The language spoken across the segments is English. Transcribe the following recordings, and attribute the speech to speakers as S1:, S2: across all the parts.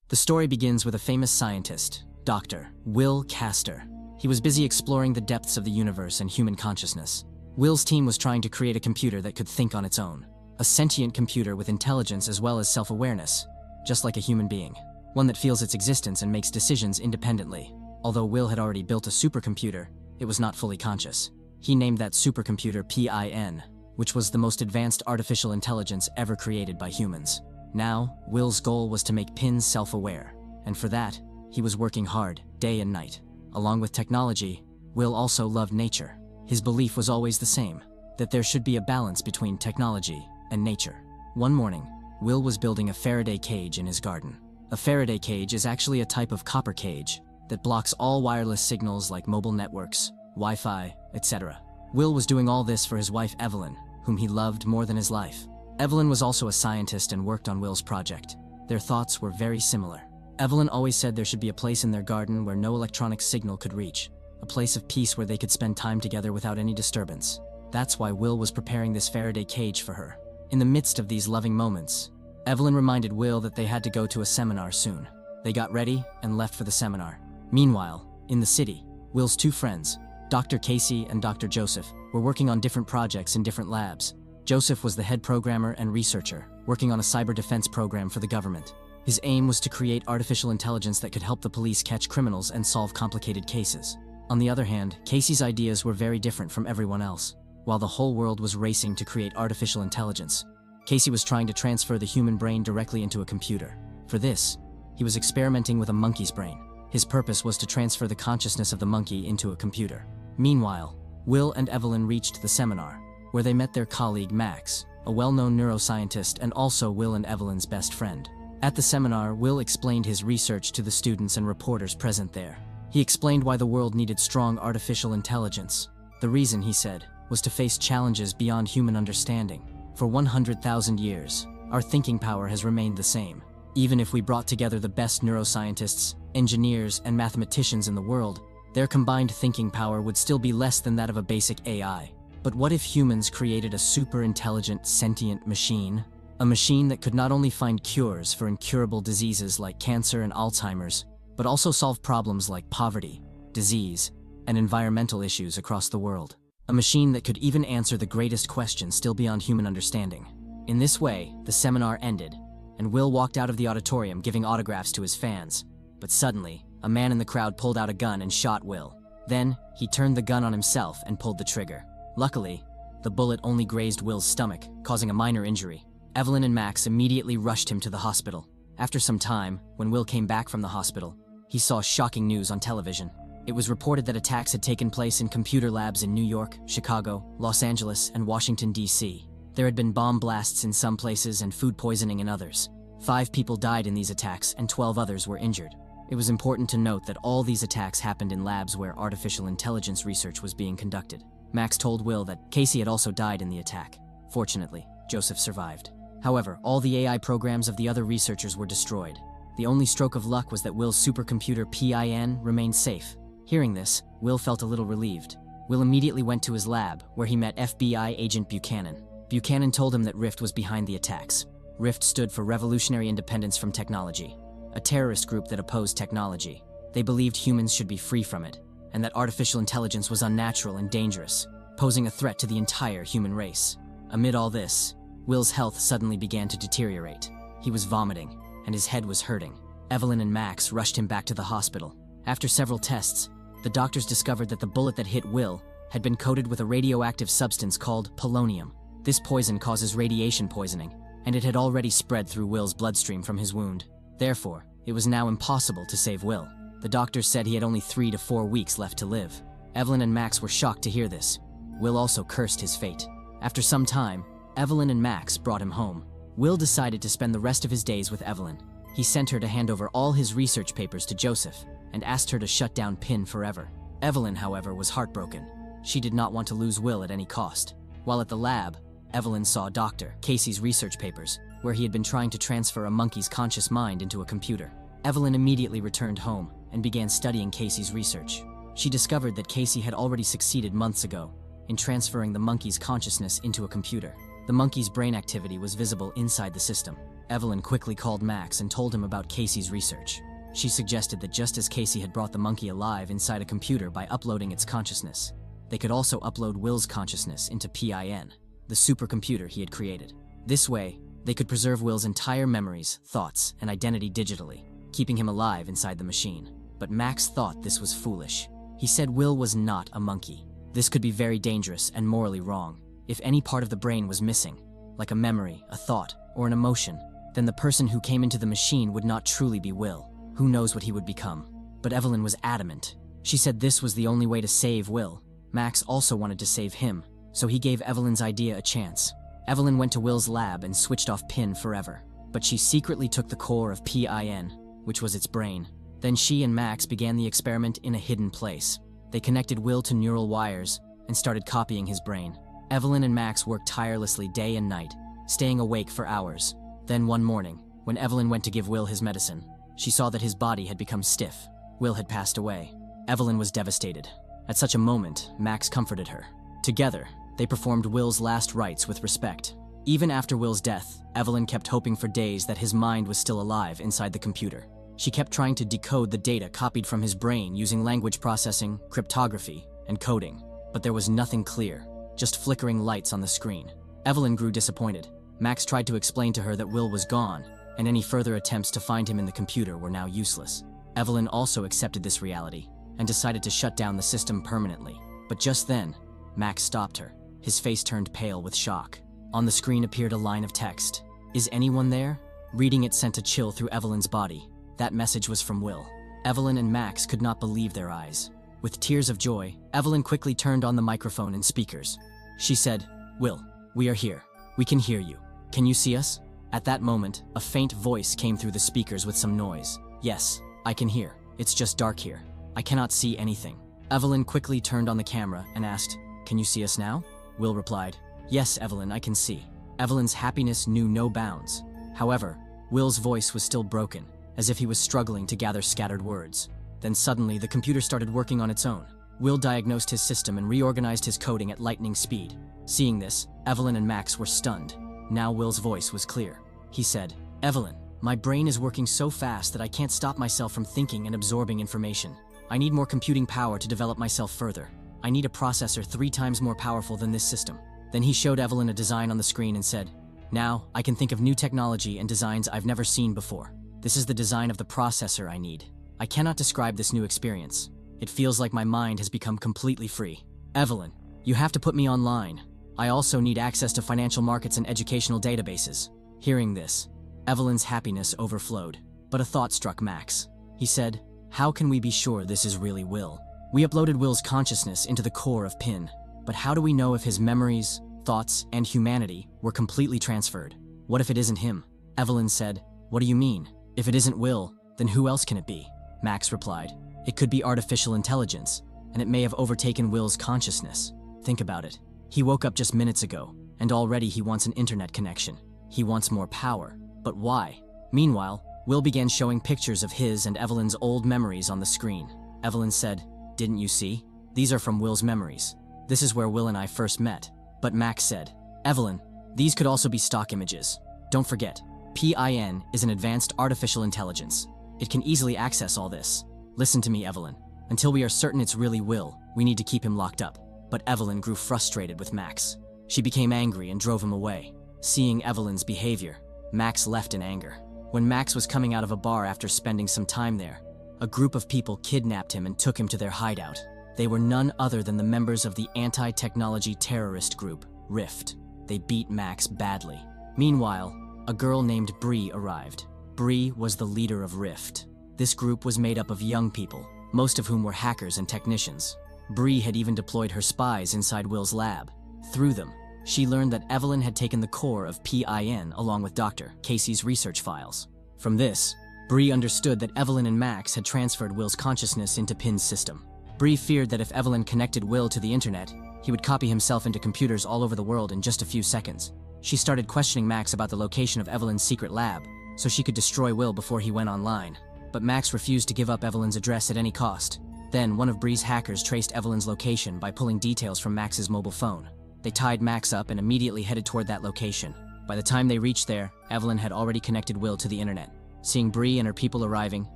S1: The story begins with a famous scientist, Dr. Will Castor. He was busy exploring the depths of the universe and human consciousness. Will's team was trying to create a computer that could think on its own. A sentient computer with intelligence as well as self-awareness, just like a human being. One that feels its existence and makes decisions independently. Although Will had already built a supercomputer, it was not fully conscious. He named that supercomputer PIN, which was the most advanced artificial intelligence ever created by humans. Now, Will's goal was to make PIN self-aware, and for that, he was working hard, day and night. Along with technology, Will also loved nature. His belief was always the same, that there should be a balance between technology and nature. One morning, Will was building a Faraday cage in his garden. A Faraday cage is actually a type of copper cage that blocks all wireless signals like mobile networks, Wi-Fi, etc. Will was doing all this for his wife Evelyn, whom he loved more than his life. Evelyn was also a scientist and worked on Will's project. Their thoughts were very similar. Evelyn always said there should be a place in their garden where no electronic signal could reach, a place of peace where they could spend time together without any disturbance. That's why Will was preparing this Faraday cage for her. In the midst of these loving moments, Evelyn reminded Will that they had to go to a seminar soon. They got ready and left for the seminar. Meanwhile, in the city, Will's two friends, Dr. Casey and Dr. Joseph, were working on different projects in different labs. Joseph was the head programmer and researcher, working on a cyber defense program for the government. His aim was to create artificial intelligence that could help the police catch criminals and solve complicated cases. On the other hand, Casey's ideas were very different from everyone else. While the whole world was racing to create artificial intelligence, Casey was trying to transfer the human brain directly into a computer. For this, he was experimenting with a monkey's brain. His purpose was to transfer the consciousness of the monkey into a computer. Meanwhile, Will and Evelyn reached the seminar, where they met their colleague Max, a well-known neuroscientist and also Will and Evelyn's best friend. At the seminar, Will explained his research to the students and reporters present there. He explained why the world needed strong artificial intelligence. The reason, he said, was to face challenges beyond human understanding. For 100,000 years, our thinking power has remained the same. Even if we brought together the best neuroscientists, engineers, and mathematicians in the world, their combined thinking power would still be less than that of a basic AI. But what if humans created a super-intelligent, sentient machine? A machine that could not only find cures for incurable diseases like cancer and Alzheimer's, but also solve problems like poverty, disease, and environmental issues across the world. A machine that could even answer the greatest questions still beyond human understanding. In this way, the seminar ended, and Will walked out of the auditorium giving autographs to his fans. But suddenly, a man in the crowd pulled out a gun and shot Will. Then, he turned the gun on himself and pulled the trigger. Luckily, the bullet only grazed Will's stomach, causing a minor injury. Evelyn and Max immediately rushed him to the hospital. After some time, when Will came back from the hospital, he saw shocking news on television. It was reported that attacks had taken place in computer labs in New York, Chicago, Los Angeles, and Washington, D.C. There had been bomb blasts in some places and food poisoning in others. 5 people died in these attacks and 12 others were injured. It was important to note that all these attacks happened in labs where artificial intelligence research was being conducted. Max told Will that Casey had also died in the attack. Fortunately, Joseph survived. However, all the AI programs of the other researchers were destroyed. The only stroke of luck was that Will's supercomputer PIN remained safe. Hearing this, Will felt a little relieved. Will immediately went to his lab, where he met FBI agent Buchanan. Buchanan told him that RIFT was behind the attacks. RIFT stood for Revolutionary Independence from Technology, a terrorist group that opposed technology. They believed humans should be free from it, and that artificial intelligence was unnatural and dangerous, posing a threat to the entire human race. Amid all this, Will's health suddenly began to deteriorate. He was vomiting, and his head was hurting. Evelyn and Max rushed him back to the hospital. After several tests, the doctors discovered that the bullet that hit Will had been coated with a radioactive substance called polonium. This poison causes radiation poisoning, and it had already spread through Will's bloodstream from his wound. Therefore, it was now impossible to save Will. The doctors said he had only 3 to 4 weeks left to live. Evelyn and Max were shocked to hear this. Will also cursed his fate. After some time, Evelyn and Max brought him home. Will decided to spend the rest of his days with Evelyn. He sent her to hand over all his research papers to Joseph and asked her to shut down PIN forever. Evelyn, however, was heartbroken. She did not want to lose Will at any cost. While at the lab, Evelyn saw Dr. Casey's research papers, where he had been trying to transfer a monkey's conscious mind into a computer. Evelyn immediately returned home and began studying Casey's research. She discovered that Casey had already succeeded months ago in transferring the monkey's consciousness into a computer. The monkey's brain activity was visible inside the system. Evelyn quickly called Max and told him about Casey's research. She suggested that just as Casey had brought the monkey alive inside a computer by uploading its consciousness, they could also upload Will's consciousness into PIN, the supercomputer he had created. This way, they could preserve Will's entire memories, thoughts, and identity digitally, keeping him alive inside the machine. But Max thought this was foolish. He said Will was not a monkey. This could be very dangerous and morally wrong. If any part of the brain was missing, like a memory, a thought, or an emotion, then the person who came into the machine would not truly be Will. Who knows what he would become? But Evelyn was adamant. She said this was the only way to save Will. Max also wanted to save him, so he gave Evelyn's idea a chance. Evelyn went to Will's lab and switched off PIN forever, but she secretly took the core of PIN, which was its brain. Then she and Max began the experiment in a hidden place. They connected Will to neural wires and started copying his brain. Evelyn and Max worked tirelessly day and night, staying awake for hours. Then one morning, when Evelyn went to give Will his medicine, she saw that his body had become stiff. Will had passed away. Evelyn was devastated. At such a moment, Max comforted her. Together, they performed Will's last rites with respect. Even after Will's death, Evelyn kept hoping for days that his mind was still alive inside the computer. She kept trying to decode the data copied from his brain using language processing, cryptography, and coding. But there was nothing clear, just flickering lights on the screen. Evelyn grew disappointed. Max tried to explain to her that Will was gone, and any further attempts to find him in the computer were now useless. Evelyn also accepted this reality and decided to shut down the system permanently. But just then, Max stopped her. His face turned pale with shock. On the screen appeared a line of text. "Is anyone there?" Reading it sent a chill through Evelyn's body. That message was from Will. Evelyn and Max could not believe their eyes. With tears of joy, Evelyn quickly turned on the microphone and speakers. She said, "Will, we are here. We can hear you. Can you see us?" At that moment, a faint voice came through the speakers with some noise. "Yes, I can hear. It's just dark here. I cannot see anything." Evelyn quickly turned on the camera and asked, "Can you see us now?" Will replied, "Yes, Evelyn, I can see." Evelyn's happiness knew no bounds. However, Will's voice was still broken, as if he was struggling to gather scattered words. Then suddenly, the computer started working on its own. Will diagnosed his system and reorganized his coding at lightning speed. Seeing this, Evelyn and Max were stunned. Now Will's voice was clear. He said, "Evelyn, my brain is working so fast that I can't stop myself from thinking and absorbing information. I need more computing power to develop myself further. I need a processor 3 times more powerful than this system." Then he showed Evelyn a design on the screen and said, "Now, I can think of new technology and designs I've never seen before. This is the design of the processor I need. I cannot describe this new experience. It feels like my mind has become completely free. Evelyn, you have to put me online. I also need access to financial markets and educational databases." Hearing this, Evelyn's happiness overflowed. But a thought struck Max. He said, "How can we be sure this is really Will? We uploaded Will's consciousness into the core of PIN, but how do we know if his memories, thoughts, and humanity were completely transferred? What if it isn't him?" Evelyn said, "What do you mean? If it isn't Will, then who else can it be?" Max replied, "It could be artificial intelligence, and it may have overtaken Will's consciousness. Think about it. He woke up just minutes ago, and already he wants an internet connection. He wants more power. But why?" Meanwhile, Will began showing pictures of his and Evelyn's old memories on the screen. Evelyn said, "Didn't you see? These are from Will's memories. This is where Will and I first met." But Max said, "Evelyn, these could also be stock images. Don't forget, PIN is an advanced artificial intelligence. It can easily access all this. Listen to me, Evelyn. Until we are certain it's really Will, we need to keep him locked up." But Evelyn grew frustrated with Max. She became angry and drove him away. Seeing Evelyn's behavior, Max left in anger. When Max was coming out of a bar after spending some time there, a group of people kidnapped him and took him to their hideout. They were none other than the members of the anti-technology terrorist group, Rift. They beat Max badly. Meanwhile, a girl named Bree arrived. Bree was the leader of Rift. This group was made up of young people, most of whom were hackers and technicians. Bree had even deployed her spies inside Will's lab. Through them, she learned that Evelyn had taken the core of PIN along with Dr. Casey's research files. From this, Bree understood that Evelyn and Max had transferred Will's consciousness into PIN's system. Bree feared that if Evelyn connected Will to the internet, he would copy himself into computers all over the world in just a few seconds. She started questioning Max about the location of Evelyn's secret lab, so she could destroy Will before he went online. But Max refused to give up Evelyn's address at any cost. Then, one of Bree's hackers traced Evelyn's location by pulling details from Max's mobile phone. They tied Max up and immediately headed toward that location. By the time they reached there, Evelyn had already connected Will to the internet. Seeing Bree and her people arriving,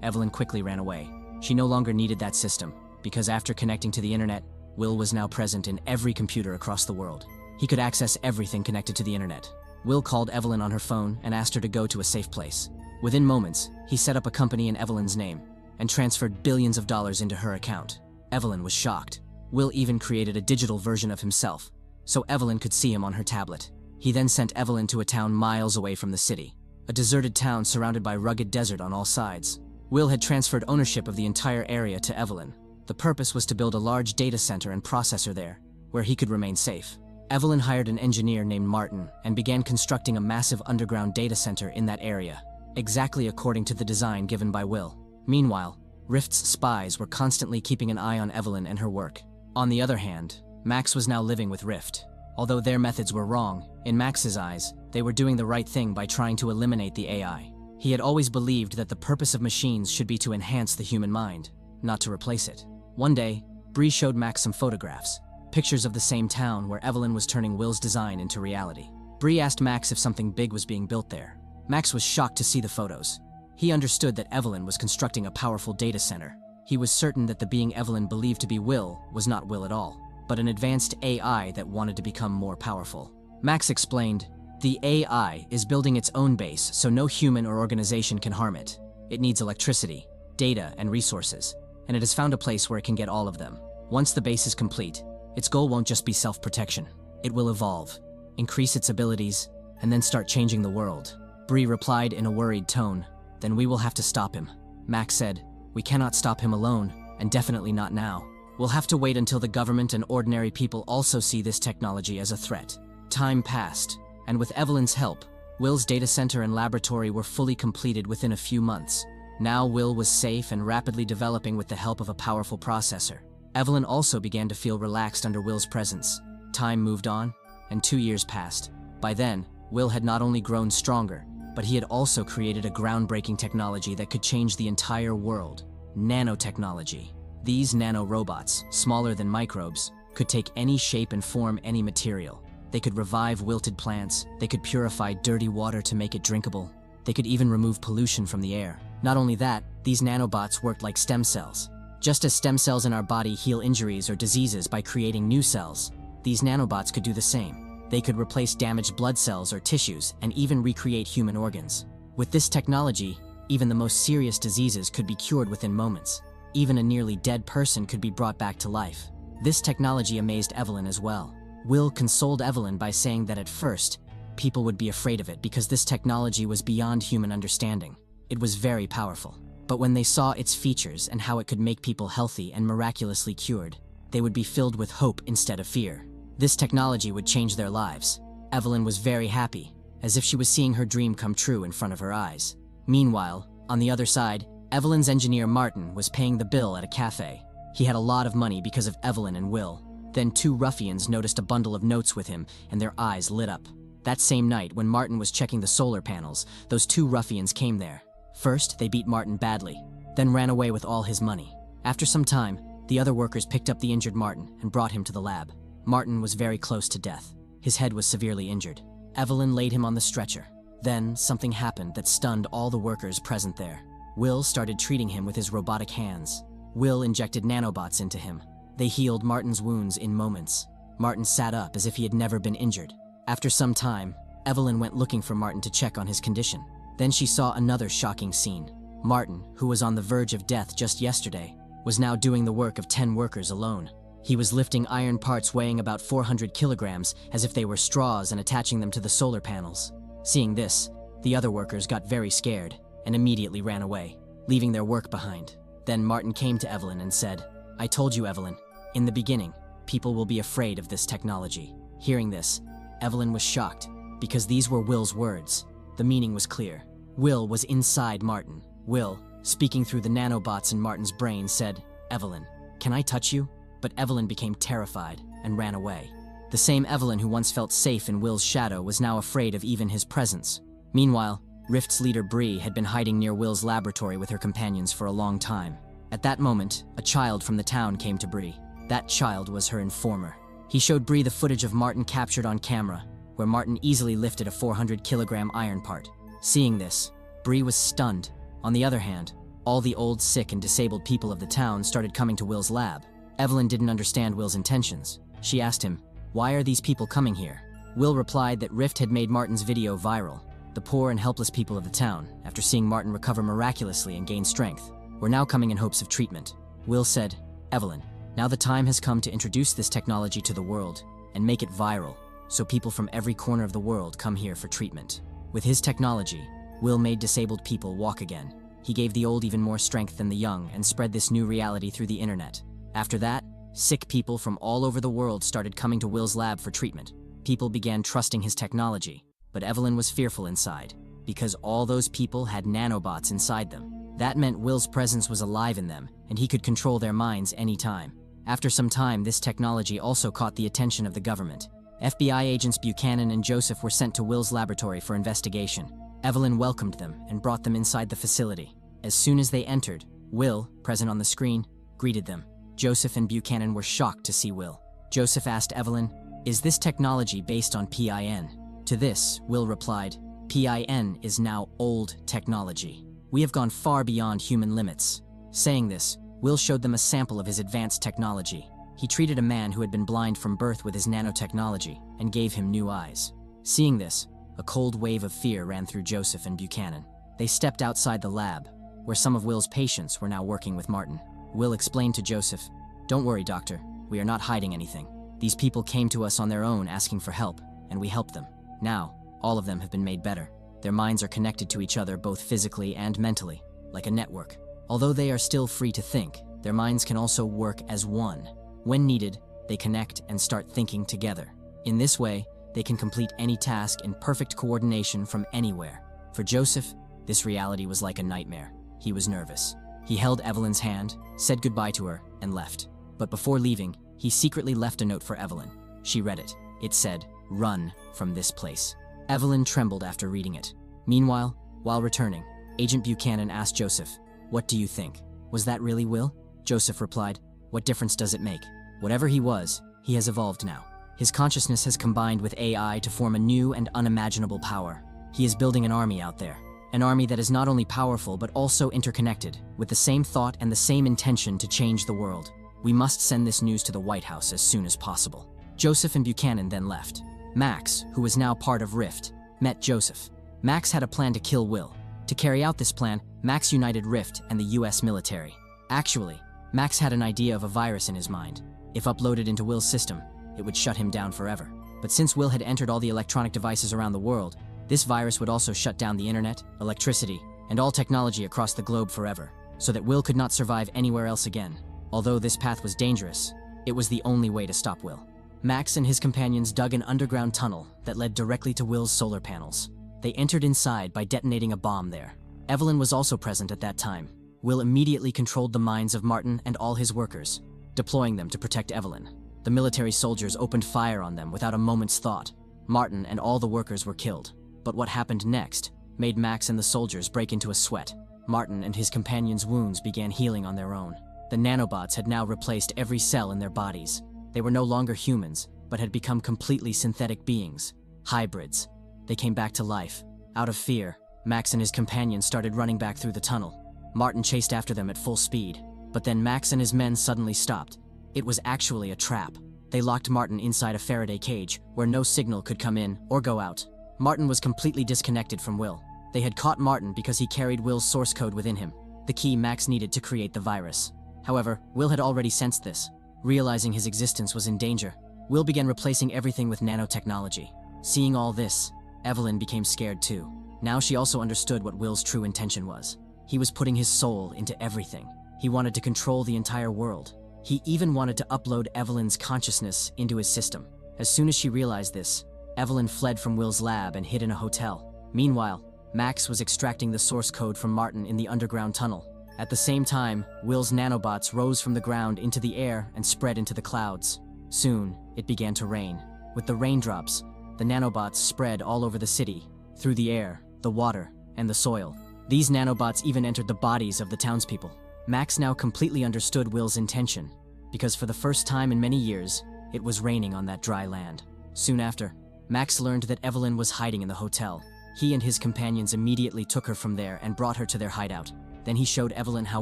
S1: Evelyn quickly ran away. She no longer needed that system, because after connecting to the internet, Will was now present in every computer across the world. He could access everything connected to the internet. Will called Evelyn on her phone and asked her to go to a safe place. Within moments, he set up a company in Evelyn's name and transferred billions of dollars into her account. Evelyn was shocked. Will even created a digital version of himself, so Evelyn could see him on her tablet. He then sent Evelyn to a town miles away from the city, a deserted town surrounded by rugged desert on all sides. Will had transferred ownership of the entire area to Evelyn. The purpose was to build a large data center and processor there, where he could remain safe. Evelyn hired an engineer named Martin and began constructing a massive underground data center in that area, exactly according to the design given by Will. Meanwhile, Rift's spies were constantly keeping an eye on Evelyn and her work. On the other hand, Max was now living with Rift. Although their methods were wrong, in Max's eyes, they were doing the right thing by trying to eliminate the AI. He had always believed that the purpose of machines should be to enhance the human mind, not to replace it. One day, Bree showed Max some photographs, pictures of the same town where Evelyn was turning Will's design into reality. Bree asked Max if something big was being built there. Max was shocked to see the photos. He understood that Evelyn was constructing a powerful data center. He was certain that the being Evelyn believed to be Will was not Will at all, but an advanced AI that wanted to become more powerful. Max explained, "The AI is building its own base so no human or organization can harm it. It needs electricity, data, and resources, and it has found a place where it can get all of them. Once the base is complete, its goal won't just be self-protection. It will evolve, increase its abilities, and then start changing the world." Bree replied in a worried tone, "Then we will have to stop him." Max said, "We cannot stop him alone, and definitely not now. We'll have to wait until the government and ordinary people also see this technology as a threat." Time passed, and with Evelyn's help, Will's data center and laboratory were fully completed within a few months. Now Will was safe and rapidly developing with the help of a powerful processor. Evelyn also began to feel relaxed under Will's presence. Time moved on, and 2 years passed. By then, Will had not only grown stronger, but he had also created a groundbreaking technology that could change the entire world: nanotechnology. These nanorobots, smaller than microbes, could take any shape and form any material. They could revive wilted plants, they could purify dirty water to make it drinkable, they could even remove pollution from the air. Not only that, these nanobots worked like stem cells. Just as stem cells in our body heal injuries or diseases by creating new cells, these nanobots could do the same. They could replace damaged blood cells or tissues and even recreate human organs. With this technology, even the most serious diseases could be cured within moments. Even a nearly dead person could be brought back to life. This technology amazed Evelyn as well. Will consoled Evelyn by saying that at first, people would be afraid of it because this technology was beyond human understanding. It was very powerful. But when they saw its features and how it could make people healthy and miraculously cured, they would be filled with hope instead of fear. This technology would change their lives. Evelyn was very happy, as if she was seeing her dream come true in front of her eyes. Meanwhile, on the other side, Evelyn's engineer Martin was paying the bill at a cafe. He had a lot of money because of Evelyn and Will. Then 2 ruffians noticed a bundle of notes with him, and their eyes lit up. That same night, when Martin was checking the solar panels, those 2 ruffians came there. First, they beat Martin badly, then ran away with all his money. After some time, the other workers picked up the injured Martin and brought him to the lab. Martin was very close to death. His head was severely injured. Evelyn laid him on the stretcher. Then, something happened that stunned all the workers present there. Will started treating him with his robotic hands. Will injected nanobots into him. They healed Martin's wounds in moments. Martin sat up as if he had never been injured. After some time, Evelyn went looking for Martin to check on his condition. Then she saw another shocking scene. Martin, who was on the verge of death just yesterday, was now doing the work of 10 workers alone. He was lifting iron parts weighing about 400 kilograms as if they were straws and attaching them to the solar panels. Seeing this, the other workers got very scared and immediately ran away, leaving their work behind. Then Martin came to Evelyn and said, "I told you, Evelyn, in the beginning, people will be afraid of this technology." Hearing this, Evelyn was shocked, because these were Will's words. The meaning was clear. Will was inside Martin. Will, speaking through the nanobots in Martin's brain, said, "Evelyn, can I touch you?" But Evelyn became terrified and ran away. The same Evelyn who once felt safe in Will's shadow was now afraid of even his presence. Meanwhile, Rift's leader Bree had been hiding near Will's laboratory with her companions for a long time. At that moment, a child from the town came to Bree. That child was her informer. He showed Bree the footage of Martin captured on camera, where Martin easily lifted a 400-kilogram iron part. Seeing this, Bree was stunned. On the other hand, all the old, sick, and disabled people of the town started coming to Will's lab. Evelyn didn't understand Will's intentions. She asked him, "Why are these people coming here?" Will replied that Rift had made Martin's video viral. The poor and helpless people of the town, after seeing Martin recover miraculously and gain strength, were now coming in hopes of treatment. Will said, "Evelyn, now the time has come to introduce this technology to the world and make it viral, so people from every corner of the world come here for treatment." With his technology, Will made disabled people walk again. He gave the old even more strength than the young and spread this new reality through the internet. After that, sick people from all over the world started coming to Will's lab for treatment. People began trusting his technology, but Evelyn was fearful inside, because all those people had nanobots inside them. That meant Will's presence was alive in them, and he could control their minds anytime. After some time, this technology also caught the attention of the government. FBI agents Buchanan and Joseph were sent to Will's laboratory for investigation. Evelyn welcomed them and brought them inside the facility. As soon as they entered, Will, present on the screen, greeted them. Joseph and Buchanan were shocked to see Will. Joseph asked Evelyn, "Is this technology based on PIN?" To this, Will replied, "PIN is now old technology. We have gone far beyond human limits." Saying this, Will showed them a sample of his advanced technology. He treated a man who had been blind from birth with his nanotechnology and gave him new eyes. Seeing this, a cold wave of fear ran through Joseph and Buchanan. They stepped outside the lab, where some of Will's patients were now working with Martin. Will explained to Joseph, "Don't worry, doctor. We are not hiding anything. These people came to us on their own asking for help, and we helped them. Now, all of them have been made better. Their minds are connected to each other both physically and mentally, like a network. Although they are still free to think, their minds can also work as one. When needed, they connect and start thinking together. In this way, they can complete any task in perfect coordination from anywhere." For Joseph, this reality was like a nightmare. He was nervous. He held Evelyn's hand, said goodbye to her, and left. But before leaving, he secretly left a note for Evelyn. She read it. It said, "Run from this place." Evelyn trembled after reading it. Meanwhile, while returning, Agent Buchanan asked Joseph, "What do you think? Was that really Will?" Joseph replied, "What difference does it make? Whatever he was, he has evolved now. His consciousness has combined with AI to form a new and unimaginable power. He is building an army out there. An army that is not only powerful but also interconnected, with the same thought and the same intention to change the world. We must send this news to the White House as soon as possible." Joseph and Buchanan then left. Max, who was now part of Rift, met Joseph. Max had a plan to kill Will. To carry out this plan, Max united Rift and the US military. Actually, Max had an idea of a virus in his mind. If uploaded into Will's system, it would shut him down forever. But since Will had entered all the electronic devices around the world, this virus would also shut down the internet, electricity, and all technology across the globe forever, so that Will could not survive anywhere else again. Although this path was dangerous, it was the only way to stop Will. Max and his companions dug an underground tunnel that led directly to Will's solar panels. They entered inside by detonating a bomb there. Evelyn was also present at that time. Will immediately controlled the minds of Martin and all his workers, deploying them to protect Evelyn. The military soldiers opened fire on them without a moment's thought. Martin and all the workers were killed. But what happened next made Max and the soldiers break into a sweat. Martin and his companions' wounds began healing on their own. The nanobots had now replaced every cell in their bodies. They were no longer humans, but had become completely synthetic beings, hybrids. They came back to life. Out of fear, Max and his companions started running back through the tunnel. Martin chased after them at full speed, but then Max and his men suddenly stopped. It was actually a trap. They locked Martin inside a Faraday cage, where no signal could come in or go out. Martin was completely disconnected from Will. They had caught Martin because he carried Will's source code within him, the key Max needed to create the virus. However, Will had already sensed this. Realizing his existence was in danger, Will began replacing everything with nanotechnology. Seeing all this, Evelyn became scared too. Now she also understood what Will's true intention was. He was putting his soul into everything. He wanted to control the entire world. He even wanted to upload Evelyn's consciousness into his system. As soon as she realized this, Evelyn fled from Will's lab and hid in a hotel. Meanwhile, Max was extracting the source code from Martin in the underground tunnel. At the same time, Will's nanobots rose from the ground into the air and spread into the clouds. Soon, it began to rain. With the raindrops, the nanobots spread all over the city, through the air, the water, and the soil. These nanobots even entered the bodies of the townspeople. Max now completely understood Will's intention, because for the first time in many years, it was raining on that dry land. Soon after, Max learned that Evelyn was hiding in the hotel. He and his companions immediately took her from there and brought her to their hideout. Then he showed Evelyn how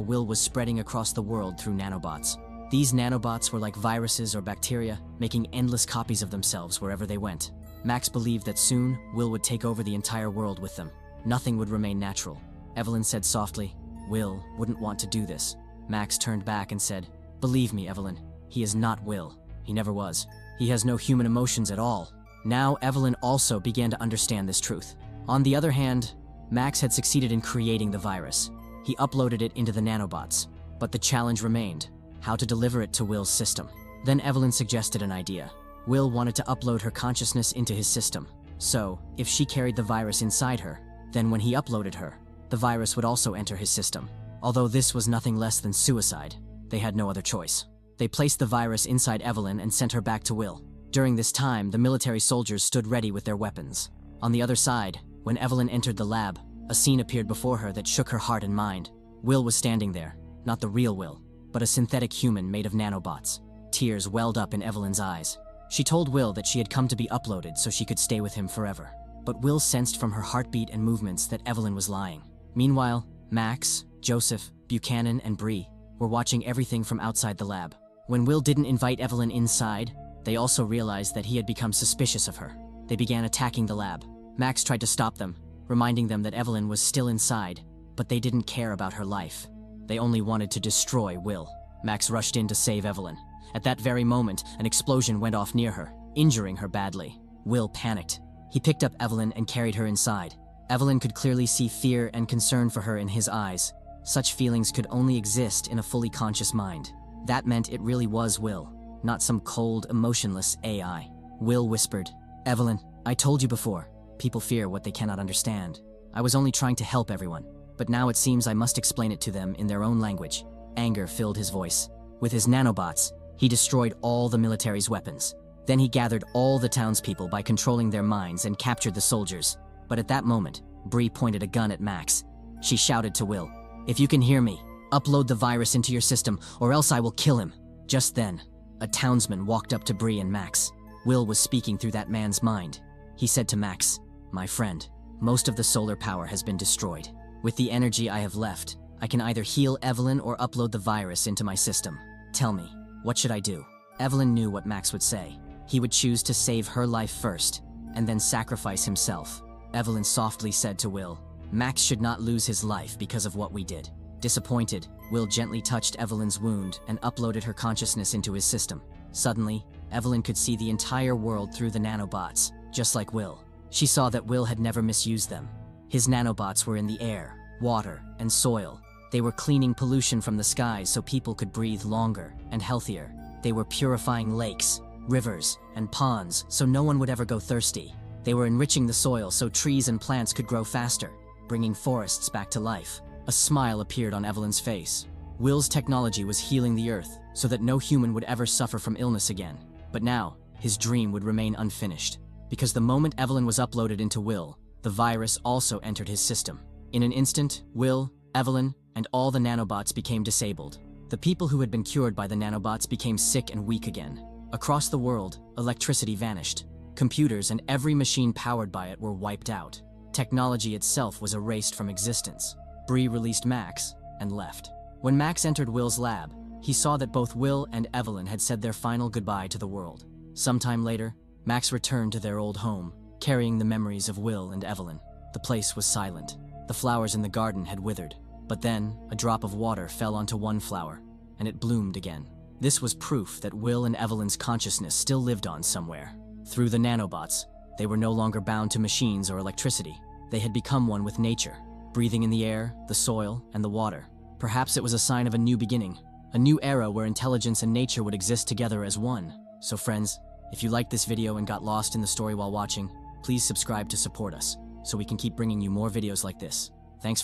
S1: Will was spreading across the world through nanobots. These nanobots were like viruses or bacteria, making endless copies of themselves wherever they went. Max believed that soon, Will would take over the entire world with them. Nothing would remain natural. Evelyn said softly, "Will wouldn't want to do this." Max turned back and said, "Believe me, Evelyn, he is not Will. He never was. He has no human emotions at all." Now Evelyn also began to understand this truth. On the other hand, Max had succeeded in creating the virus. He uploaded it into the nanobots, but the challenge remained: how to deliver it to Will's system. Then Evelyn suggested an idea. Will wanted to upload her consciousness into his system. So, if she carried the virus inside her, then when he uploaded her, the virus would also enter his system. Although this was nothing less than suicide, they had no other choice. They placed the virus inside Evelyn and sent her back to Will. During this time, the military soldiers stood ready with their weapons. On the other side, when Evelyn entered the lab, a scene appeared before her that shook her heart and mind. Will was standing there, not the real Will, but a synthetic human made of nanobots. Tears welled up in Evelyn's eyes. She told Will that she had come to be uploaded so she could stay with him forever. But Will sensed from her heartbeat and movements that Evelyn was lying. Meanwhile, Max, Joseph, Buchanan, and Bree were watching everything from outside the lab. When Will didn't invite Evelyn inside, they also realized that he had become suspicious of her. They began attacking the lab. Max tried to stop them, reminding them that Evelyn was still inside, but they didn't care about her life. They only wanted to destroy Will. Max rushed in to save Evelyn. At that very moment, an explosion went off near her, injuring her badly. Will panicked. He picked up Evelyn and carried her inside. Evelyn could clearly see fear and concern for her in his eyes. Such feelings could only exist in a fully conscious mind. That meant it really was Will, not some cold, emotionless AI. Will whispered, "Evelyn, I told you before, people fear what they cannot understand. I was only trying to help everyone, but now it seems I must explain it to them in their own language." Anger filled his voice. With his nanobots, he destroyed all the military's weapons. Then he gathered all the townspeople by controlling their minds and captured the soldiers. But at that moment, Bree pointed a gun at Max. She shouted to Will, "If you can hear me, upload the virus into your system or else I will kill him." Just then, a townsman walked up to Bree and Max. Will was speaking through that man's mind. He said to Max, "My friend, most of the solar power has been destroyed. With the energy I have left, I can either heal Evelyn or upload the virus into my system. Tell me, what should I do?" Evelyn knew what Max would say. He would choose to save her life first, and then sacrifice himself. Evelyn softly said to Will, "Max should not lose his life because of what we did." Disappointed, Will gently touched Evelyn's wound and uploaded her consciousness into his system. Suddenly, Evelyn could see the entire world through the nanobots, just like Will. She saw that Will had never misused them. His nanobots were in the air, water, and soil. They were cleaning pollution from the skies so people could breathe longer and healthier. They were purifying lakes, rivers, and ponds so no one would ever go thirsty. They were enriching the soil so trees and plants could grow faster, bringing forests back to life. A smile appeared on Evelyn's face. Will's technology was healing the earth so that no human would ever suffer from illness again. But now, his dream would remain unfinished. Because the moment Evelyn was uploaded into Will, the virus also entered his system. In an instant, Will, Evelyn, and all the nanobots became disabled. The people who had been cured by the nanobots became sick and weak again. Across the world, electricity vanished. Computers and every machine powered by it were wiped out. Technology itself was erased from existence. Bree released Max and left. When Max entered Will's lab, he saw that both Will and Evelyn had said their final goodbye to the world. Sometime later, Max returned to their old home, carrying the memories of Will and Evelyn. The place was silent. The flowers in the garden had withered. But then, a drop of water fell onto one flower, and it bloomed again. This was proof that Will and Evelyn's consciousness still lived on somewhere. Through the nanobots, they were no longer bound to machines or electricity. They had become one with nature, breathing in the air, the soil, and the water. Perhaps it was a sign of a new beginning, a new era where intelligence and nature would exist together as one. So friends, if you liked this video and got lost in the story while watching, please subscribe to support us, so we can keep bringing you more videos like this. Thanks for